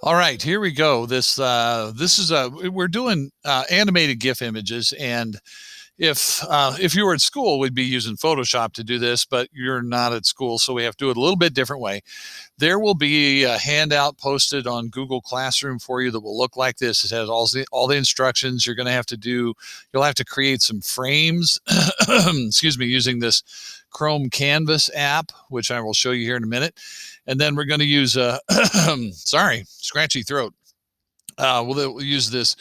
All right, here we go. This is we're doing animated GIF images, and if you were at school, we'd be using Photoshop to do this, but you're not at school, so we have to do it a little bit different way. There will be a handout posted on Google Classroom for you that will look like this. It has all the instructions you're going to have to do. You'll have to create some frames, excuse me, using this Chrome Canvas app, which I will show you here in a minute. And then we're going to use a, sorry, scratchy throat. We'll use this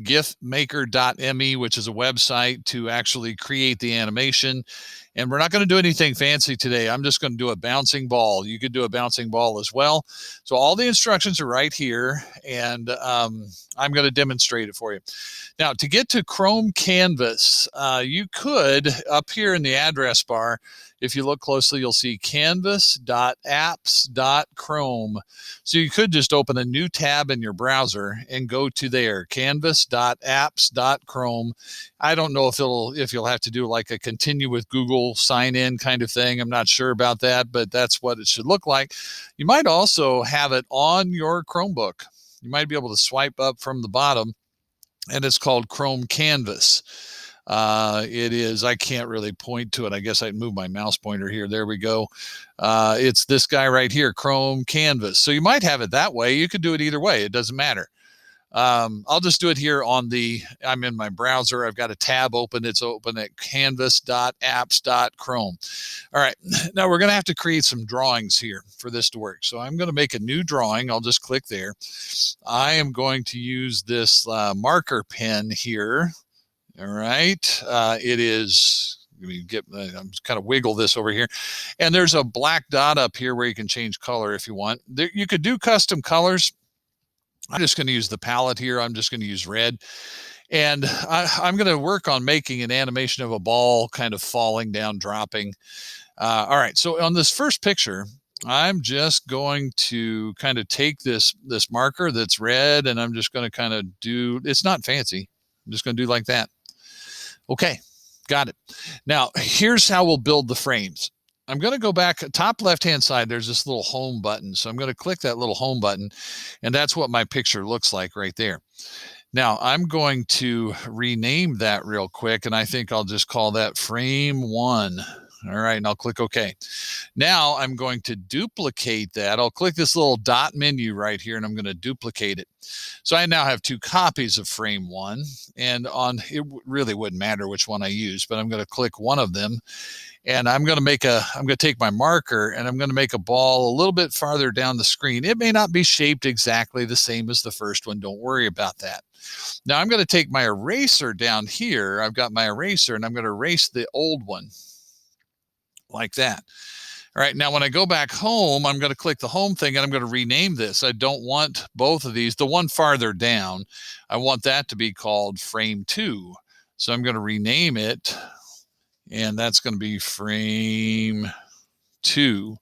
gifmaker.me, which is a website to actually create the animation. And we're not going to do anything fancy today. I'm just going to do a bouncing ball. You could do a bouncing ball as well. So all the instructions are right here, and I'm going to demonstrate it for you. Now, to get to Chrome Canvas, you could, up here in the address bar, if you look closely, you'll see canvas.apps.chrome. So you could just open a new tab in your browser and go to there, canvas.apps.chrome. I don't know if you'll have to do like a continue with Google sign in kind of thing. I'm not sure about that, but that's what it should look like. You might also have it on your Chromebook. You might be able to swipe up from the bottom, and it's called Chrome Canvas. It is, I can't really point to it. I guess I'd move my mouse pointer here. There we go. It's this guy right here, Chrome Canvas. So you might have it that way. You could do it either way. It doesn't matter. I'll just do it here I'm in my browser. I've got a tab open. It's open at canvas.apps.chrome. All right. Now we're going to have to create some drawings here for this to work. So I'm going to make a new drawing. I'll just click there. I am going to use this marker pen here. All right. It is, I'm kind of wiggle this over here. And there's a black dot up here where you can change color if you want. You could do custom colors. I'm just going to use the palette here. I'm just going to use red. And I'm going to work on making an animation of a ball kind of falling down, dropping. All right. So on this first picture, I'm just going to kind of take this marker that's red, and I'm just going to kind of do, it's not fancy. I'm just going to do like that. Okay, got it. Now, here's how we'll build the frames. I'm going to go back, top left-hand side, there's this little home button. So I'm going to click that little home button, and that's what my picture looks like right there. Now, I'm going to rename that real quick, and I think I'll just call that frame 1. All right, and I'll click OK. Now I'm going to duplicate that. I'll click this little dot menu right here, and I'm going to duplicate it. So I now have 2 copies of frame 1, and it really wouldn't matter which one I use, but I'm going to click one of them, and I'm going to take my marker, and I'm going to make a ball a little bit farther down the screen. It may not be shaped exactly the same as the first one. Don't worry about that. Now I'm going to take my eraser down here. I've got my eraser, and I'm going to erase the old one like that. All right, now when I go back home, I'm going to click the home thing, and I'm going to rename this. I don't want both of these. The one farther down, I want that to be called frame 2. So I'm going to rename it, and that's going to be frame 2.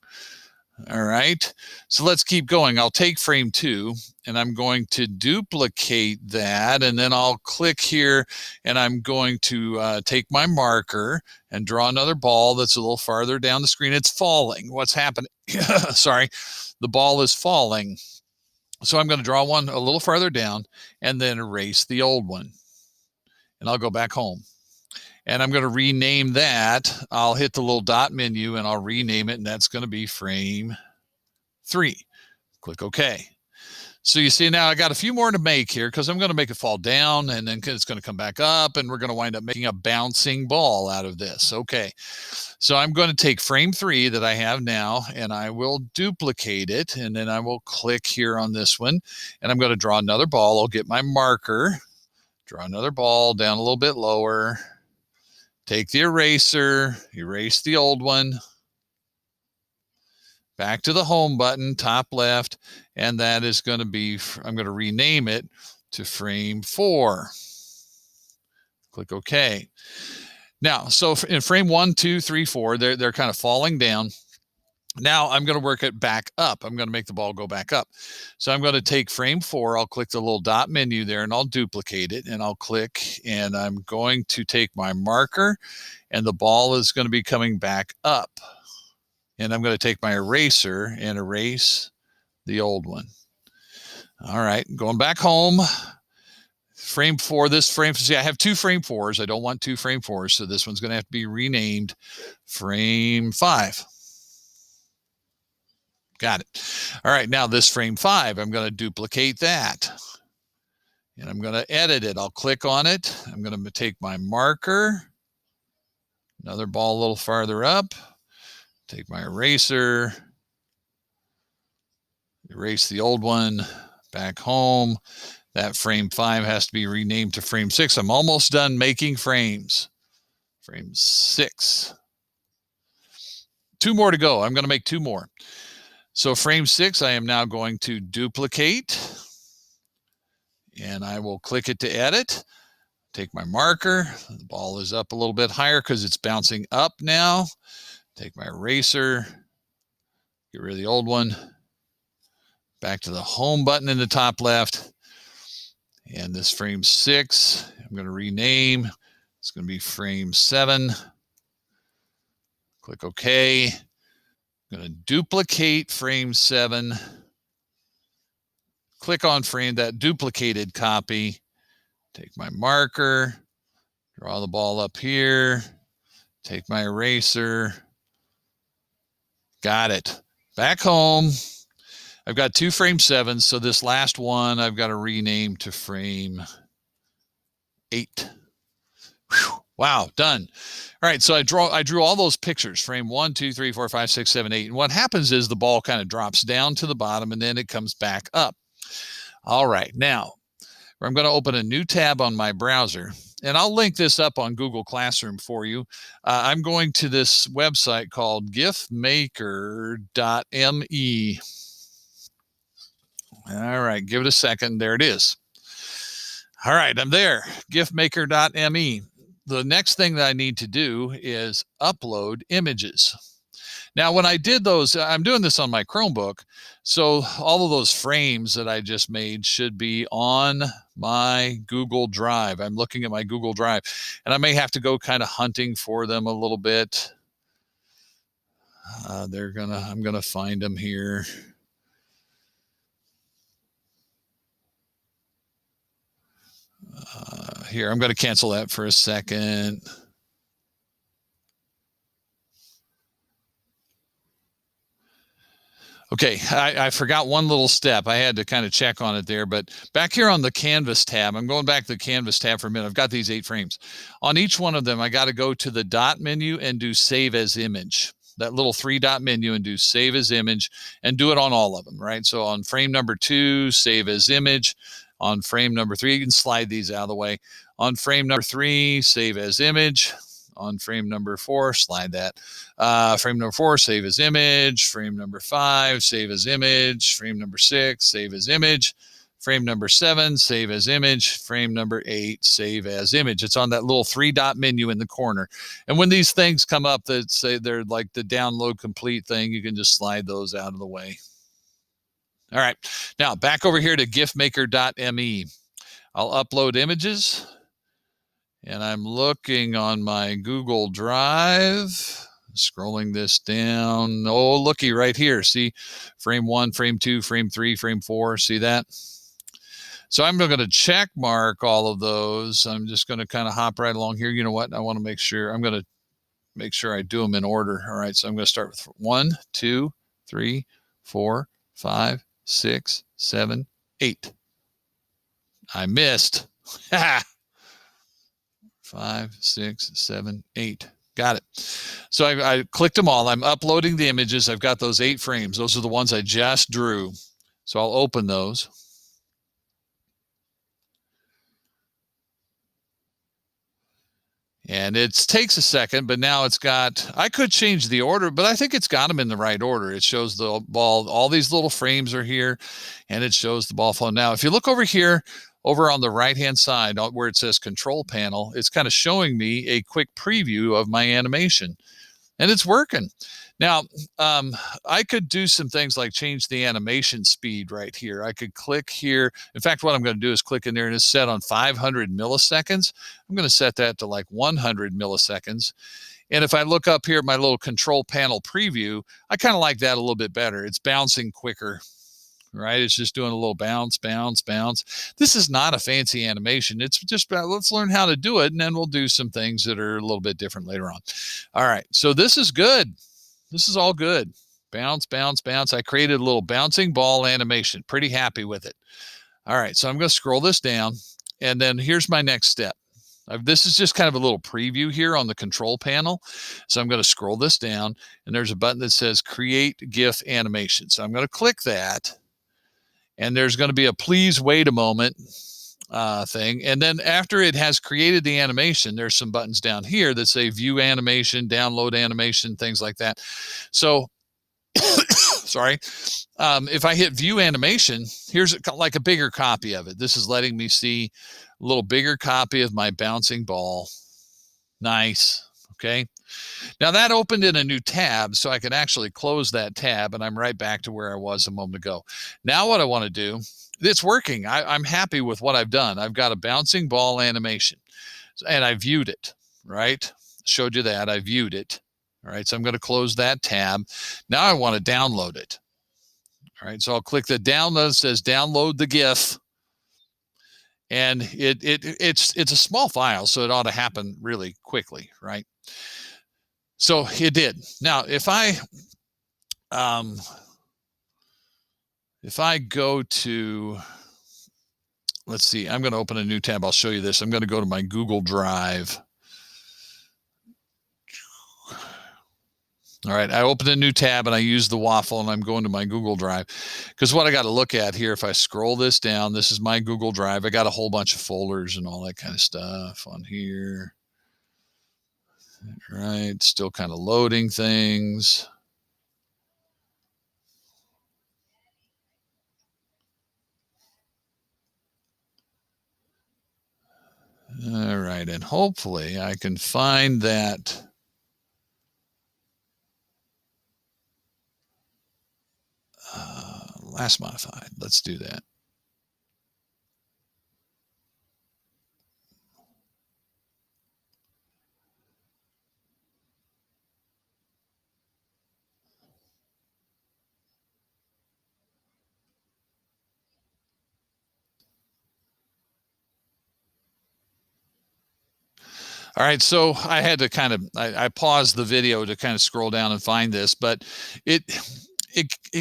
All right, so let's keep going. I'll take frame 2, and I'm going to duplicate that, and then I'll click here, and I'm going to take my marker and draw another ball that's a little farther down the screen. It's falling. What's happening? Sorry, the ball is falling. So I'm going to draw one a little farther down and then erase the old one, and I'll go back home. And I'm going to rename that. I'll hit the little dot menu, and I'll rename it, and that's going to be frame 3. Click OK. So you see now I got a few more to make here, because I'm going to make it fall down, and then it's going to come back up, and we're going to wind up making a bouncing ball out of this. Okay. So I'm going to take frame 3 that I have now, and I will duplicate it, and then I will click here on this one, and I'm going to draw another ball. I'll get my marker, draw another ball down a little bit lower. Take the eraser, erase the old one, back to the home button, top left, and that is going to be, I'm going to rename it to frame 4. Click OK. Now, so in frame 1, 2, 3, 4, they're kind of falling down. Now I'm going to work it back up. I'm going to make the ball go back up. So I'm going to take frame 4. I'll click the little dot menu there, and I'll duplicate it, and I'll click, and I'm going to take my marker, and the ball is going to be coming back up. And I'm going to take my eraser and erase the old one. All right, going back home. Frame 4, this frame, see, I have 2 frame 4s. I don't want 2 frame 4s, so this one's going to have to be renamed frame 5. Got it. All right, now this frame 5, I'm going to duplicate that. And I'm going to edit it. I'll click on it. I'm going to take my marker, another ball a little farther up, take my eraser, erase the old one, back home. That frame 5 has to be renamed to frame 6. I'm almost done making frames. Frame 6. 2 more to go. I'm going to make 2 more. So frame 6, I am now going to duplicate. And I will click it to edit. Take my marker. The ball is up a little bit higher because it's bouncing up now. Take my eraser. Get rid of the old one. Back to the home button in the top left. And this frame 6, I'm going to rename. It's going to be frame 7. Click OK. I'm going to duplicate frame 7. Click on frame, that duplicated copy. Take my marker, draw the ball up here, take my eraser. Got it. Back home. I've got 2 frame 7s, so this last one I've got to rename to frame 8. Whew. Wow, done. All right, so I drew all those pictures, frame 1, 2, 3, 4, 5, 6, 7, 8. And what happens is the ball kind of drops down to the bottom and then it comes back up. All right, now I'm going to open a new tab on my browser, and I'll link this up on Google Classroom for you. I'm going to this website called gifmaker.me. All right, give it a second. There it is. All right, I'm there, gifmaker.me. The next thing that I need to do is upload images. Now, when I did those, I'm doing this on my Chromebook, so all of those frames that I just made should be on my Google Drive. I'm looking at my Google Drive, and I may have to go kind of hunting for them a little bit. I'm gonna find them here. Here, I'm going to cancel that for a second. Okay, I forgot one little step. I had to kind of check on it there, but back here on the Canvas tab, I'm going back to the Canvas tab for a minute. I've got these 8 frames. On each one of them, I got to go to the dot menu and do Save as Image. That little 3-dot menu and do Save as Image, and do it on all of them, right? So on frame number 2, Save as Image. On frame number 3, you can slide these out of the way. On frame number 3, Save as Image. On frame number 4, slide that. Frame number 4, save as image. Frame number 5, save as image. Frame number 6, save as image. Frame number 7, save as image. Frame number 8, save as image. It's on that little 3-dot menu in the corner. And when these things come up that say they're like the download complete thing, you can just slide those out of the way. All right, now back over here to gifmaker.me. I'll upload images. And I'm looking on my Google Drive, scrolling this down. Oh, looky right here. See, frame 1, frame 2, frame 3, frame 4. See that? So I'm going to check mark all of those. I'm just going to kind of hop right along here. You know what? I want to make sure. I'm going to make sure I do them in order. All right. So I'm going to start with 1, 2, 3, 4, 5, 6, 7, 8. I missed. 5, 6, 7, 8. Got it. So I clicked them all. I'm uploading the images. I've got those 8 frames. Those are the ones I just drew. So I'll open those. And it takes a second, but now it's got, I could change the order, but I think it's got them in the right order. It shows the ball, all these little frames are here, and it shows the ball flow. Now, if you look over here, over on the right-hand side where it says Control Panel, it's kind of showing me a quick preview of my animation, and it's working. Now, I could do some things like change the animation speed right here. I could click here. In fact, what I'm going to do is click in there, and it's set on 500 milliseconds. I'm going to set that to like 100 milliseconds. And if I look up here at my little Control Panel preview, I kind of like that a little bit better. It's bouncing quicker. right? It's just doing a little bounce, bounce, bounce. This is not a fancy animation. It's just about, let's learn how to do it, and then we'll do some things that are a little bit different later on. All right, so this is good. This is all good. Bounce, bounce, bounce. I created a little bouncing ball animation. Pretty happy with it. All right, so I'm going to scroll this down, and then here's my next step. This is just kind of a little preview here on the control panel. So I'm going to scroll this down, and there's a button that says Create GIF Animation. So I'm going to click that, and there's going to be a please wait a moment thing. And then after it has created the animation, there's some buttons down here that say View Animation, Download Animation, things like that. So, sorry. If I hit View Animation, here's like a bigger copy of it. This is letting me see a little bigger copy of my bouncing ball. Nice. Okay. Now that opened in a new tab, so I can actually close that tab, and I'm right back to where I was a moment ago. Now what I want to do, it's working. I'm happy with what I've done. I've got a bouncing ball animation, and I viewed it, right? Showed you that. I viewed it. All right. So I'm going to close that tab. Now I want to download it. All right. So I'll click the download. It says download the GIF. And it's a small file, so it ought to happen really quickly, right? So it did. Now, if I go to, let's see, I'm going to open a new tab. I'll show you this. I'm going to go to my Google Drive. All right, I opened a new tab and I used the waffle, and I'm going to my Google Drive, because what I got to look at here, if I scroll this down, this is my Google Drive. I got a whole bunch of folders and all that kind of stuff on here. All right, still kind of loading things. All right, and hopefully I can find that. Last modified. Let's do that. All right, so I had to kind of, I paused the video to kind of scroll down and find this, but it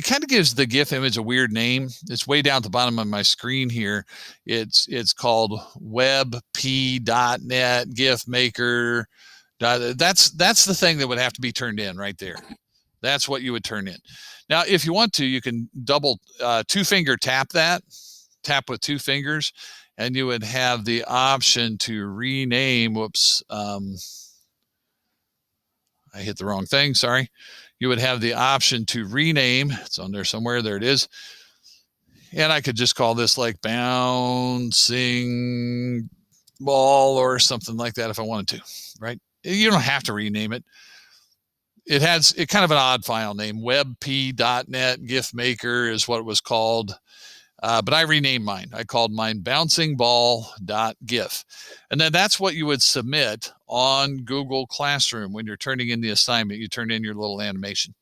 kind of gives the GIF image a weird name. It's way down at the bottom of my screen here. It's called webp.net GIF maker. That's the thing that would have to be turned in right there. That's what you would turn in. Now, if you want to, you can double two-finger tap that, tap with two fingers, and you would have the option to rename. Whoops. I hit the wrong thing. Sorry. You would have the option to rename. It's on there somewhere. There it is. And I could just call this like bouncing ball or something like that if I wanted to, right? You don't have to rename it. It has kind of an odd file name. webp.net GIF maker is what it was called. But I renamed mine. I called mine bouncing-ball.gif. And then that's what you would submit on Google Classroom when you're turning in the assignment. You turn in your little animation.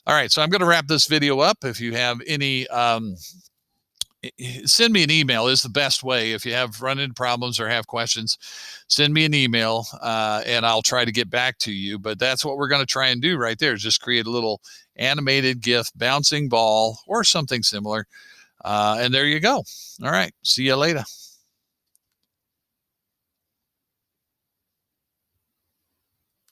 All right, so I'm going to wrap this video up. If you have any, send me an email is the best way. If you have run into problems or have questions, send me an email and I'll try to get back to you. But that's what we're going to try and do right there, is just create a little animated GIF bouncing ball or something similar. And there you go. All right. See you later.